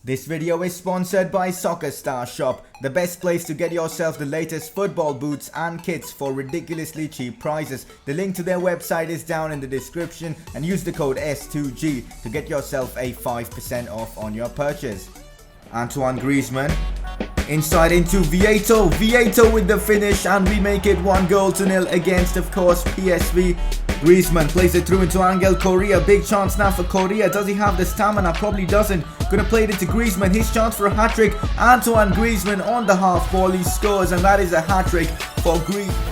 This video is sponsored by Soccer Star Shop, the best place to get yourself the latest football boots and kits for ridiculously cheap prices. The link to their website is down in the description and use the code S2G to get yourself a 5% off on your purchase. Antoine Griezmann inside into Vieto with the finish, and we make it 1-0 against, of course, PSV. Griezmann plays it through into Angel Correa. Big chance now for Correa. Does he have the stamina? Probably doesn't. Gonna play it into Griezmann. His chance for a hat-trick. Antoine Griezmann on the half ball. He scores, and that is a hat-trick for Griezmann.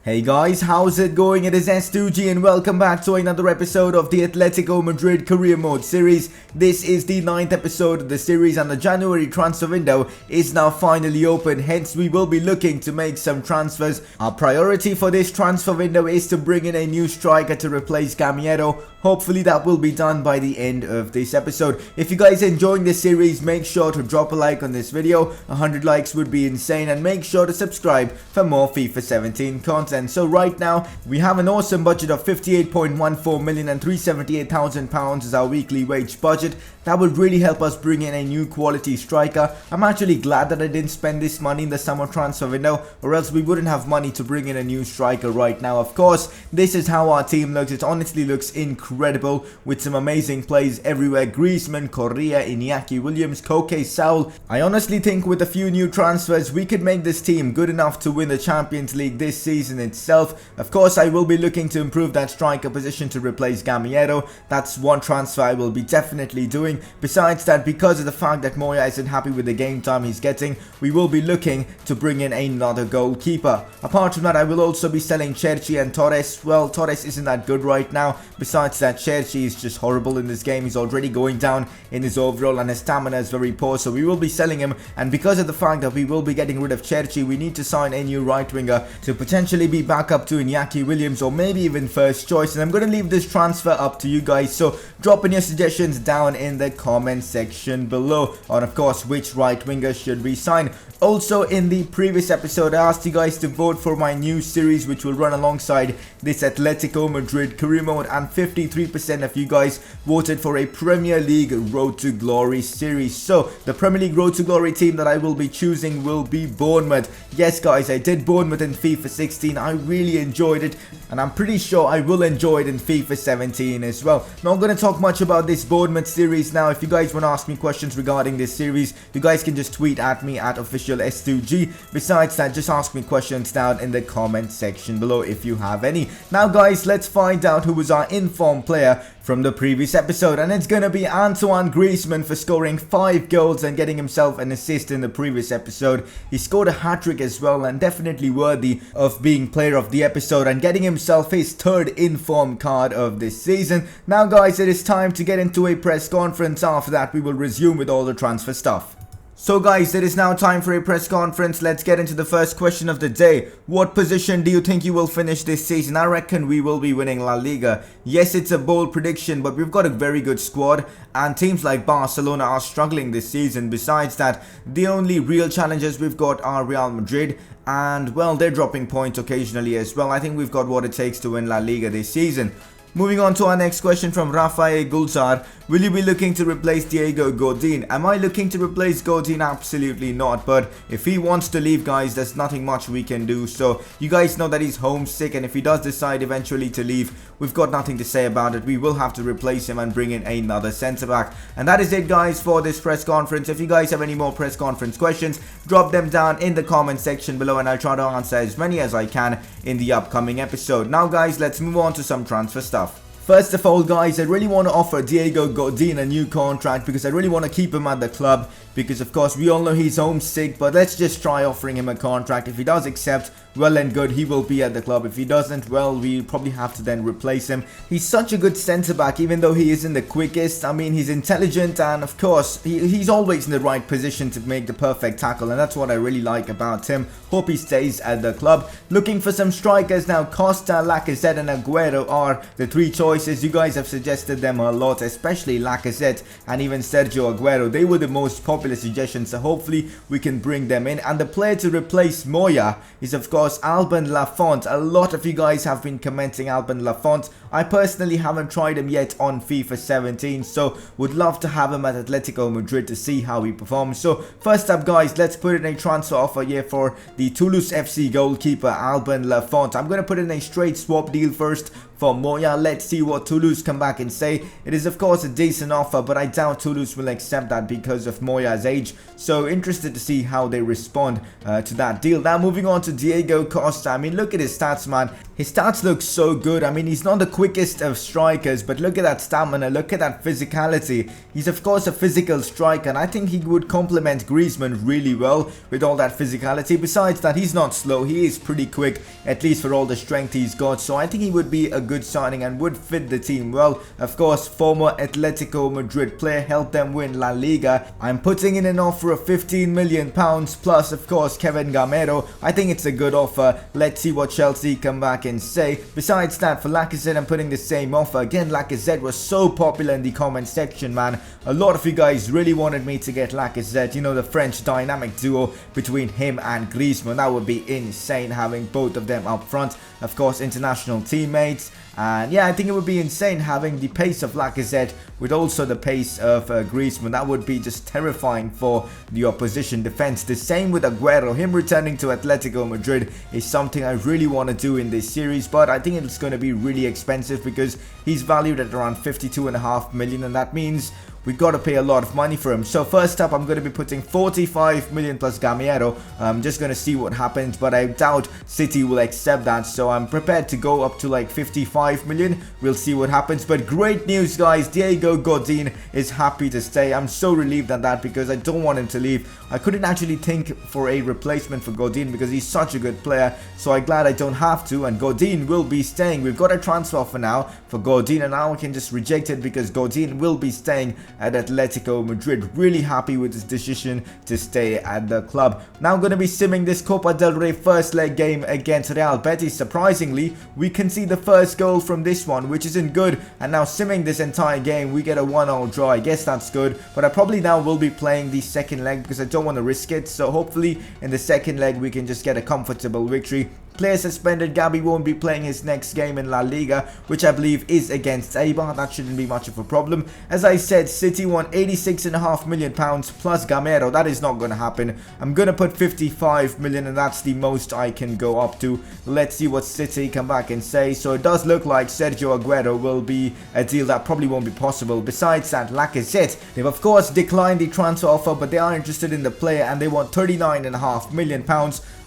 Hey guys, how's it going? It is S2G and welcome back to another episode of the Atletico Madrid Career Mode series. This is the 9th episode of the series and the January transfer window is now finally open, hence we will be looking to make some transfers. Our priority for this transfer window is to bring in a new striker to replace Gamiero. Hopefully that will be done by the end of this episode. If you guys are enjoying this series, make sure to drop a like on this video. 100 likes would be insane, and make sure to subscribe for more FIFA 17 content. So right now we have an awesome budget of 58.14 million and 378,000 pounds as our weekly wage budget. That would really help us bring in a new quality striker. I'm actually glad that I didn't spend this money in the summer transfer window, or else we wouldn't have money to bring in a new striker right now. Of course, this is how our team looks. It honestly looks incredible with some amazing plays everywhere. Griezmann, Correa, Iñaki Williams, Koke, Saul. I honestly think with a few new transfers we could make this team good enough to win the Champions League this season itself. Of course, I will be looking to improve that striker position to replace Gamiero. That's one transfer I will be definitely doing. Besides that, because of the fact that Moya isn't happy with the game time he's getting, we will be looking to bring in another goalkeeper. Apart from that, I will also be selling Cherchi and Torres. Well, Torres isn't that good right now. Besides that, Cherchi is just horrible in this game. He's already going down in his overall and his stamina is very poor, so we will be selling him. And because of the fact that we will be getting rid of Cherchi, we need to sign a new right winger to potentially be back up to Iñaki Williams or maybe even first choice. And I'm going to leave this transfer up to you guys, so drop in your suggestions down in the comment section below on, of course, which right winger should we sign. Also, in the previous episode I asked you guys to vote for my new series which will run alongside this Atletico Madrid Career Mode, and 53% of you guys voted for a Premier League Road to Glory series. So the Premier League Road to Glory team that I will be choosing will be Bournemouth. Yes guys, I did Bournemouth in FIFA 16. I really enjoyed it, and I'm pretty sure I will enjoy it in FIFA 17 as well. Not going to talk much about this Bournemouth series now. If you guys want to ask me questions regarding this series, you guys can just tweet at me at official S2G. Besides that, just ask me questions down in the comment section below if you have any. Now guys, let's find out who was our informed player from the previous episode, and it's gonna be Antoine Griezmann for scoring 5 goals and getting himself an assist in the previous episode. He scored a hat-trick as well, and definitely worthy of being player of the episode and getting himself his 3rd informed card of this season. Now guys, it is time to get into a press conference. After that we will resume with all the transfer stuff. So guys, it is now time for a press conference. Let's get into the first question of the day. What position do you think you will finish this season? I reckon we will be winning La Liga. Yes, it's a bold prediction, but we've got a very good squad, and teams like Barcelona are struggling this season. Besides that, the only real challenges we've got are Real Madrid, and well, they're dropping points occasionally as well. I think we've got what it takes to win La Liga this season. Moving on to our next question from Rafael Gulzar. Will you be looking to replace Diego Godin? Am I looking to replace Godin? Absolutely not. But if he wants to leave, guys, there's nothing much we can do. So you guys know that he's homesick, and if he does decide eventually to leave, we've got nothing to say about it. We will have to replace him and bring in another centre back. And that is it guys for this press conference. If you guys have any more press conference questions, drop them down in the comment section below, and I'll try to answer as many as I can in the upcoming episode. Now guys, let's move on to some transfer stuff. First of all guys, I really want to offer Diego Godin a new contract because I really want to keep him at the club, because of course we all know he's homesick, but let's just try offering him a contract. If he does accept, well and good, he will be at the club. If he doesn't, well, we'll probably have to then replace him. He's such a good centre back, even though he isn't the quickest. I mean, he's intelligent, and of course he's always in the right position to make the perfect tackle, and that's what I really like about him. Hope he stays at the club. Looking for some strikers now. Costa, Lacazette and Aguero are the 3 choices. You guys have suggested them a lot, especially Lacazette and even Sergio Aguero. They were the most popular popular suggestions, so hopefully we can bring them in. And the player to replace Moya is of course Alban Lafont. A lot of you guys have been commenting Alban Lafont. I personally haven't tried him yet on FIFA 17, so would love to have him at Atletico Madrid to see how he performs. So first up guys, let's put in a transfer offer here for the Toulouse FC goalkeeper Alban Lafont. I'm going to put in a straight swap deal first for Moya. Let's see what Toulouse come back and say. It is of course a decent offer, but I doubt Toulouse will accept that because of Moya's age. So interested to see how they respond to that deal. Now moving on to Diego Costa. I mean, look at his stats, man. His stats look so good. I mean, he's not the quickest of strikers, but look at that stamina, look at that physicality. He's of course a physical striker, and I think he would complement Griezmann really well with all that physicality. Besides that, he's not slow, he is pretty quick, at least for all the strength he's got. So I think he would be a good signing and would fit the team well. Of course, former Atletico Madrid player, helped them win La Liga. I'm putting in an offer of £15 million plus of course Kevin Gamero. I think it's a good offer. Let's see what Chelsea come back and say. Besides that, for Lacazette, I'm putting the same offer. Again, Lacazette was so popular in the comment section, man. A lot of you guys really wanted me to get Lacazette, you know, the French dynamic duo between him and Griezmann. That would be insane, having both of them up front. Of course, international teammates. And yeah, I think it would be insane having the pace of Lacazette with also the pace of Griezmann. That would be just terrifying for the opposition defense. The same with Aguero. Him returning to Atletico Madrid is something I really want to do in this series, but I think it's going to be really expensive because he's valued at around 52.5 million, and that means we got to pay a lot of money for him. So first up, I'm going to be putting 45 million plus Gamero. I'm just going to see what happens, but I doubt City will accept that. So I'm prepared to go up to like 55 million. We'll see what happens. But great news, guys. Diego Godin is happy to stay. I'm so relieved at that because I don't want him to leave. I couldn't actually think for a replacement for Godin because he's such a good player. So I'm glad I don't have to, and Godin will be staying. We've got a transfer offer now for Godin, and now I can just reject it because Godin will be staying at Atletico Madrid. Really happy with his decision to stay at the club. Now I'm going to be simming this Copa del Rey first leg game against Real Betis. Surprisingly, we can see the first goal from this one, which isn't good, and now simming this entire game we get a 1-0 draw. I guess that's good, but I probably now will be playing the second leg because I don't want to risk it. So hopefully in the second leg we can just get a comfortable victory. Player suspended, Gabi won't be playing his next game in La Liga, which I believe is against Eibar. That shouldn't be much of a problem. As I said, City won £86.5 million plus Gamero. That is not going to happen. I'm going to put 55 million, and that's the most I can go up to. Let's see what City come back and say. So it does look like Sergio Aguero will be a deal that probably won't be possible. Besides that, Lacazette, they've of course declined the transfer offer, but they are interested in the player and they want £39.5 million.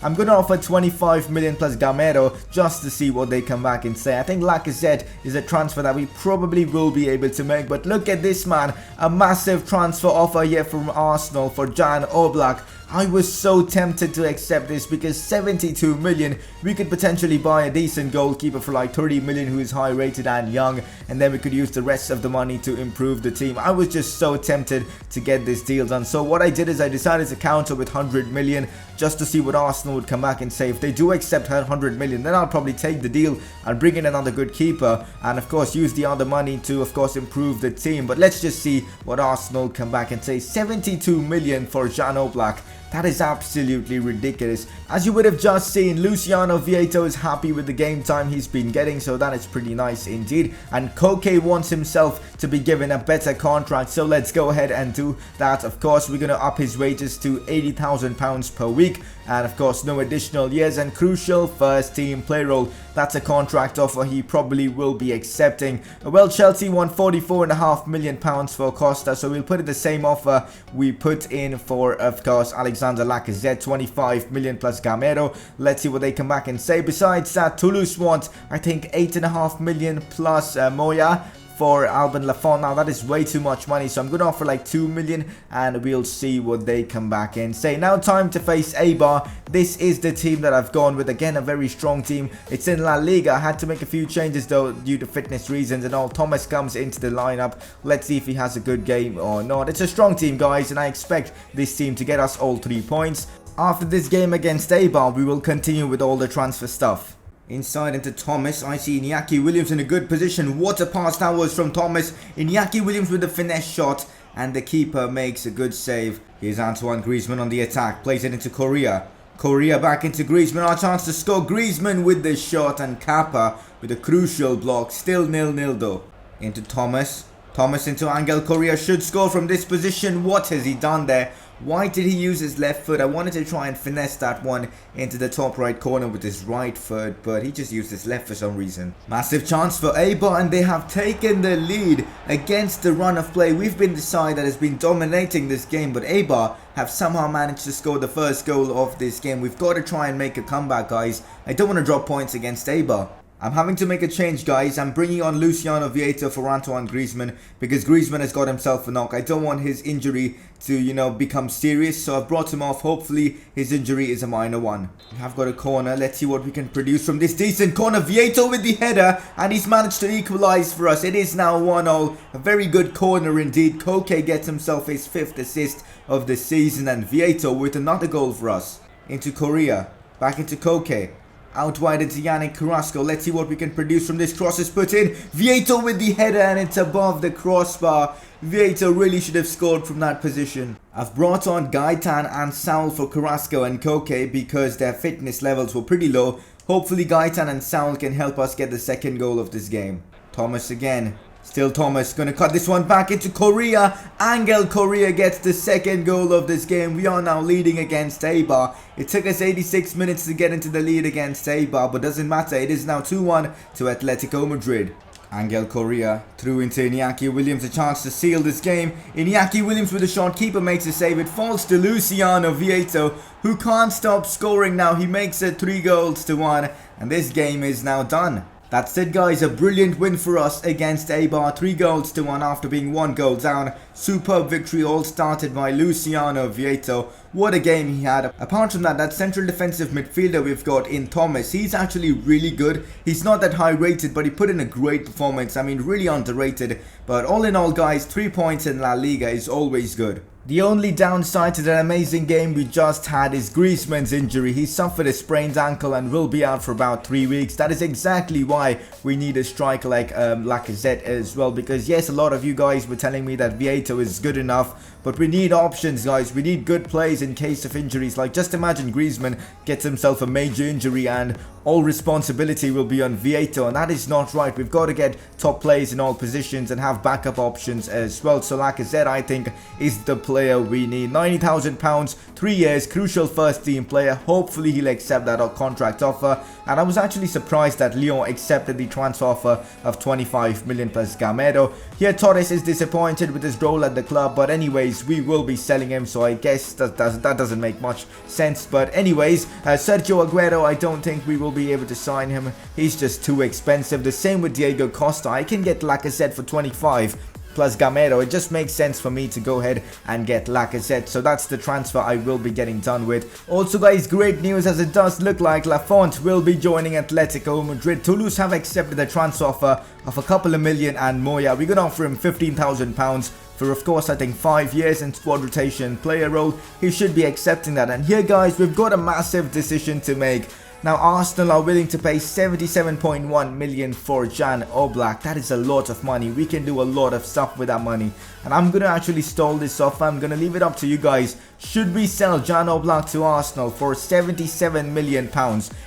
I'm going to offer 25 million plus Gamero just to see what they come back and say. I think Lacazette is a transfer that we probably will be able to make. But look at this, man. A massive transfer offer here from Arsenal for Jan Oblak. I was so tempted to accept this because 72 million, we could potentially buy a decent goalkeeper for like 30 million who is high rated and young, and then we could use the rest of the money to improve the team. I was just so tempted to get this deal done. So what I did is I decided to counter with 100 million just to see what Arsenal would come back and say. If they do accept 100 million, then I'll probably take the deal and bring in another good keeper, and of course use the other money to of course improve the team. But let's just see what Arsenal come back and say. 72 million for Jan Oblak. That is absolutely ridiculous. As you would have just seen, Luciano Vieto is happy with the game time he's been getting, so that is pretty nice indeed. And Koke wants himself to be given a better contract, so let's go ahead and do that. Of course, we're going to up his wages to £80,000 per week, and of course no additional years, and crucial first team play role. That's a contract offer he probably will be accepting. Well, Chelsea won £44.5 million for Costa, so we'll put it the same offer we put in for, of course, Alexander Lacazette, 25 million plus Gamero. Let's see what they come back and say. Besides that, Toulouse wants, I think, 8.5 million plus Moya for Alban Lafont. Now that is way too much money, so I'm going to offer like 2 million and we'll see what they come back and say. Now time to face Eibar. This is the team that I've gone with. Again, a very strong team. It's in La Liga. I had to make a few changes though due to fitness reasons and all. Thomas comes into the lineup. Let's see if he has a good game or not. It's a strong team, guys, and I expect this team to get us all 3 points. After this game against Eibar, we will continue with all the transfer stuff. Inside into Thomas, I see Iñaki Williams in a good position. What a pass that was from Thomas. Iñaki Williams with the finesse shot. and the keeper makes a good save. Here's Antoine Griezmann on the attack, plays it into Correa. Correa back into Griezmann, our chance to score. Griezmann with the shot and Kappa with a crucial block. Still 0-0 though. Into Thomas. Thomas into Angel Correa, should score from this position. What has he done there? Why did he use his left foot? I wanted to try and finesse that one into the top right corner with his right foot, but he just used his left for some reason. Massive chance for Eibar, and they have taken the lead against the run of play. We've been the side that has been dominating this game, but Eibar have somehow managed to score the first goal of this game. We've got to try and make a comeback, guys. I don't want to drop points against Eibar. I'm having to make a change, guys. I'm bringing on Luciano Vieto for Antoine Griezmann because Griezmann has got himself a knock. I don't want his injury to, become serious, so I've brought him off. Hopefully, his injury is a minor one. We have got a corner. Let's see what we can produce from this decent corner. Vieto with the header, and he's managed to equalize for us. It is now 1-0. A very good corner indeed. Koke gets himself his 5th assist of the season, and Vieto with another goal for us. Into Correa. Back into Koke. Out wide into Yannick Carrasco. Let's see what we can produce from this. Cross is put in. Vieto with the header, and it's above the crossbar. Vieto really should have scored from that position. I've brought on Gaetan and Saul for Carrasco and Koke because their fitness levels were pretty low. Hopefully Gaetan and Saul can help us get the second goal of this game. Thomas again. Still Thomas, gonna cut this one back into Correa. Angel Correa gets the second goal of this game. We are now leading against Eibar. It took us 86 minutes to get into the lead against Eibar, but doesn't matter. It is now 2-1 to Atletico Madrid. Angel Correa through into Iñaki Williams, a chance to seal this game. Iñaki Williams with a shot, keeper makes a save. It falls to Luciano Vieto, who can't stop scoring now. He makes it 3-1, and this game is now done. That's it, guys. A brilliant win for us against Eibar. 3-1 after being 1 goal down. Superb victory, all started by Luciano Vieto. What a game he had. Apart from that central defensive midfielder we've got in Thomas, he's actually really good. He's not that high rated, but he put in a great performance. I mean, really underrated. But all in all, guys, 3 points in La Liga is always good. The only downside to that amazing game we just had is Griezmann's injury. He suffered a sprained ankle and will be out for about 3 weeks. That is exactly why we need a striker like Lacazette as well. Because yes, a lot of you guys were telling me that Vieto is good enough, but we need options, guys. We need good plays in case of injuries. Like, just imagine Griezmann gets himself a major injury and all responsibility will be on Vieto, and that is not right. We've got to get top plays in all positions and have backup options as well. So Lacazette, I think, is the player we need. £90,000, 3 years, crucial first team player. Hopefully he'll accept that contract offer. And I was actually surprised that Lyon accepted the transfer offer of 25 million plus Gamero. Here Torres is disappointed with his role at the club, but anyways, we will be selling him, so I guess that doesn't make much sense. But anyways, Sergio Aguero, I don't think we will be able to sign him. He's just too expensive. The same with Diego Costa. I can get Lacazette for 25 plus Gamero. It just makes sense for me to go ahead and get Lacazette. So that's the transfer I will be getting done with. Also, guys, great news, as it does look like Lafont will be joining Atletico Madrid. Toulouse have accepted the transfer offer of a couple of million, and Moya, we're gonna offer him £15,000 for, of course, I think 5 years in squad rotation player role. He should be accepting that. And here, guys, we've got a massive decision to make. Now, Arsenal are willing to pay 77.1 million for Jan Oblak. That is a lot of money. We can do a lot of stuff with that money. And I'm going to actually stall this offer. I'm going to leave it up to you guys. Should we sell Jan Oblak to Arsenal for £77 million?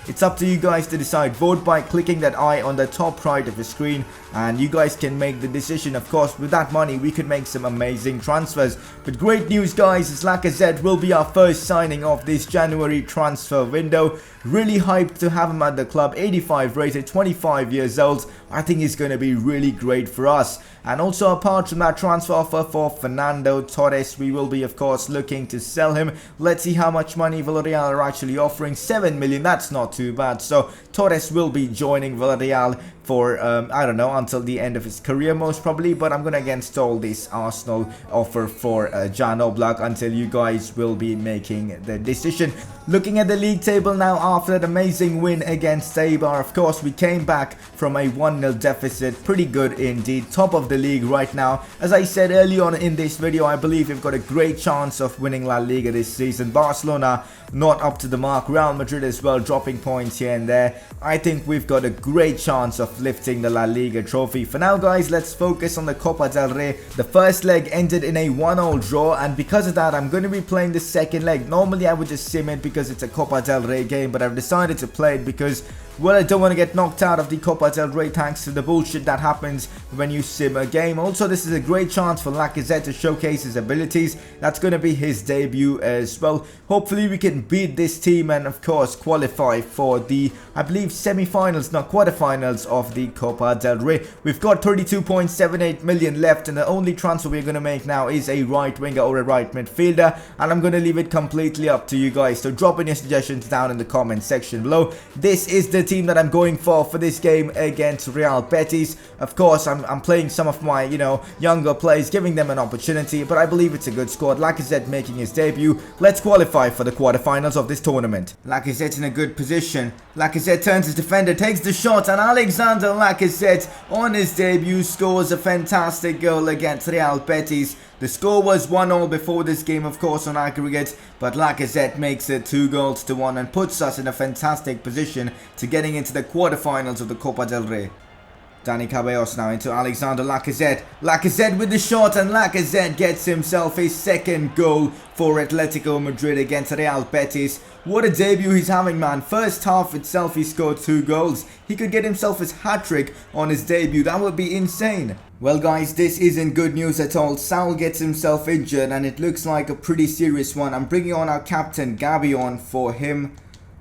It's up to you guys to decide. Vote by clicking that I on the top right of the screen. And you guys can make the decision. Of course, with that money, we could make some amazing transfers. But great news, guys, is Lacazette will be our first signing of this January transfer window. Really hyped to have him at the club. 85 rated, 25 years old. I think he's going to be really great for us. And also, apart from that transfer offer for Fernando Torres, we will be, of course, looking to sell him. Let's see how much money Villarreal are actually offering. 7 million, that's not too bad. So Torres will be joining Villarreal for, I don't know, until the end of his career most probably. But I'm going to again stall this Arsenal offer for Jan Oblak until you guys will be making the decision. Looking at the league table now after that amazing win against Eibar, of course, we came back from a 1-0 deficit. Pretty good indeed. Top of the league right now. As I said early on in this video, I believe we've got a great chance of winning La Liga this season. Barcelona not up to the mark. Real Madrid as well, dropping points here and there. I think we've got a great chance of lifting the La Liga trophy. For now guys, let's focus on the Copa del Rey. The first leg ended in a 1-all draw, and because of that I'm going to be playing the second leg. Normally I would just sim it because it's a Copa del Rey game, but I've decided to play it because, well, I don't want to get knocked out of the Copa del Rey thanks to the bullshit that happens when you sim a game. Also, this is a great chance for Lacazette to showcase his abilities. That's going to be his debut as well. Hopefully we can beat this team and of course qualify for the, I believe, semi-finals, not quarterfinals of the Copa del Rey. We've got 32.78 million left, and the only transfer we're going to make now is a right winger or a right midfielder, and I'm going to leave it completely up to you guys. So drop in your suggestions down in the comment section below. This is the team that I'm going for this game against Real Betis. Of course, I'm playing some of my, younger players, giving them an opportunity, but I believe it's a good squad. Lacazette making his debut. Let's qualify for the quarterfinals of this tournament. Lacazette's in a good position. Lacazette turns his defender, takes the shot, and Alexander Lacazette on his debut scores a fantastic goal against Real Betis. The score was 1-all before this game, of course, on aggregate, but Lacazette makes it 2-1 and puts us in a fantastic position to getting into the quarterfinals of the Copa del Rey. Dani Ceballos now into Alexander Lacazette. Lacazette with the shot, and Lacazette gets himself a second goal for Atletico Madrid against Real Betis. What a debut he's having, man. First half itself he scored 2 goals. He could get himself his hat-trick on his debut. That would be insane. Well guys, this isn't good news at all. Saul gets himself injured and it looks like a pretty serious one. I'm bringing on our captain Gabi on for him.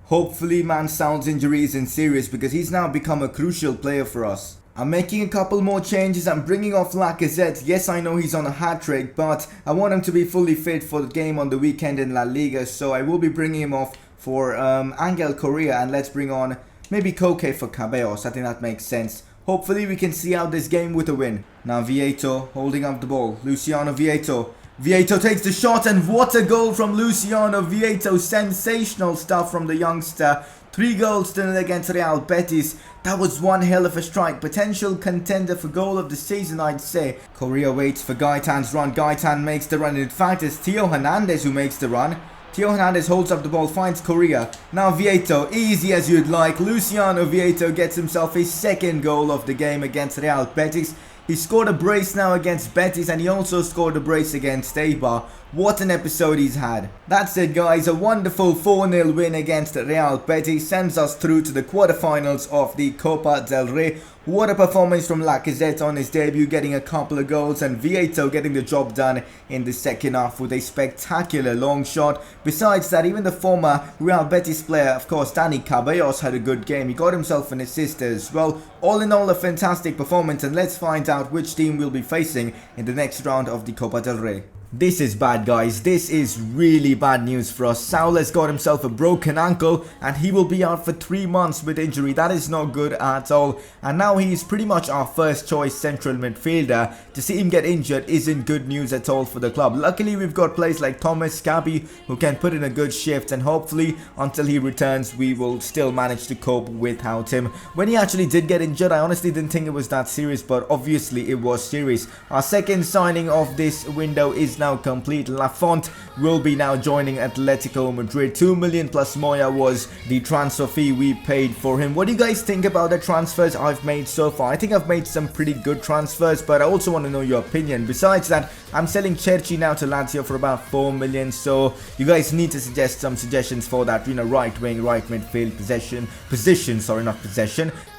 Hopefully, man, Saul's injury isn't serious because he's now become a crucial player for us. I'm making a couple more changes. I'm bringing off Lacazette. Yes, I know he's on a hat-trick, but I want him to be fully fit for the game on the weekend in La Liga. So I will be bringing him off for Angel Correa, and let's bring on maybe Koke for Ceballos. I think that makes sense. Hopefully we can see out this game with a win. Now Vieto holding up the ball. Luciano Vieto. Vieto takes the shot, and what a goal from Luciano Vieto. Sensational stuff from the youngster. 3 goals to 0 against Real Betis. That was one hell of a strike. Potential contender for goal of the season, I'd say. Correa waits for Gaitan's run. Gaitan makes the run. In fact, it's Theo Hernandez who makes the run. Theo Hernandez holds up the ball, finds Correa. Now Vieto, easy as you'd like. Luciano Vieto gets himself his second goal of the game against Real Betis. He scored a brace now against Betis, and he also scored a brace against Eibar. What an episode he's had. That's it guys, a wonderful 4-0 win against Real Betis sends us through to the quarterfinals of the Copa del Rey. What a performance from Lacazette on his debut, getting a couple of goals, and Vieto getting the job done in the second half with a spectacular long shot. Besides that, even the former Real Betis player, of course, Dani Ceballos, had a good game. He got himself an assist as well. All in all, a fantastic performance, and let's find out which team we'll be facing in the next round of the Copa del Rey. This is bad guys, this is really bad news for us. Saul has got himself a broken ankle and he will be out for 3 months with injury. That is not good at all, and now he is pretty much our first choice central midfielder. To see him get injured isn't good news at all for the club. Luckily we've got players like Thomas Gabi who can put in a good shift, and hopefully until he returns we will still manage to cope without him. When he actually did get injured, I honestly didn't think it was that serious, but obviously it was serious. Our second signing of this window is now complete. Lafont will be now joining Atletico Madrid. 2 million plus Moya was the transfer fee we paid for him. What do you guys think about the transfers I've made so far? I think I've made some pretty good transfers, but I also want to know your opinion. Besides that, I'm selling Cherchi now to Lazio for about 4 million, so you guys need to suggest some suggestions for that, right wing, right midfield position.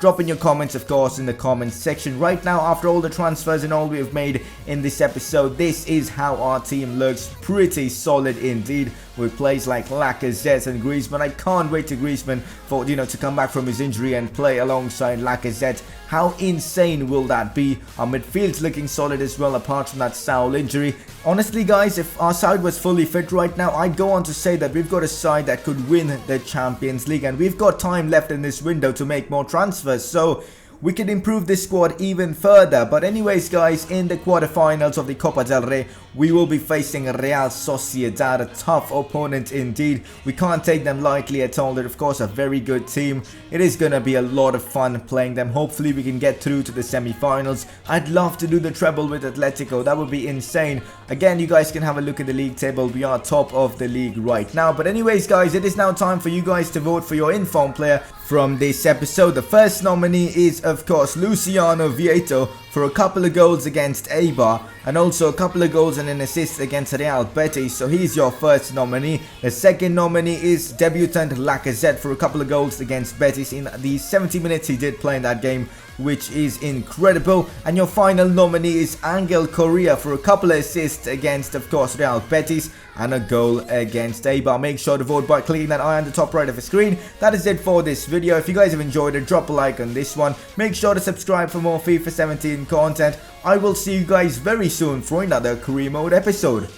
Drop in your comments, of course, in the comments section. Right now, after all the transfers and all we have made in this episode, this is how our team looks. Pretty solid indeed, with players like Lacazette and Griezmann. I can't wait to Griezmann for, to come back from his injury and play alongside Lacazette. How insane will that be? Our midfield's looking solid as well, apart from that Saul injury. Honestly guys, if our side was fully fit right now, I'd go on to say that we've got a side that could win the Champions League, and we've got time left in this window to make more transfers, so we can improve this squad even further. But anyways guys, in the quarterfinals of the Copa del Rey, we will be facing Real Sociedad, a tough opponent indeed. We can't take them lightly at all. They're of course a very good team. It is gonna be a lot of fun playing them. Hopefully we can get through to the semi-finals. I'd love to do the treble with Atletico. That would be insane. Again, you guys can have a look at the league table. We are top of the league right now. But anyways guys, it is now time for you guys to vote for your informed player from this episode. The first nominee is of course Luciano Vieto for a couple of goals against Eibar and also a couple of goals and an assist against Real Betis, so he's your first nominee. The second nominee is debutant Lacazette for a couple of goals against Betis in the 70 minutes he did play in that game, which is incredible. And your final nominee is Angel Correa for a couple of assists against of course Real Betis and a goal against Eibar. Make sure to vote by clicking that eye on the top right of the screen. That is it for this video. If you guys have enjoyed it, drop a like on this one. Make sure to subscribe for more FIFA 17 content. I will see you guys very soon for another career mode episode.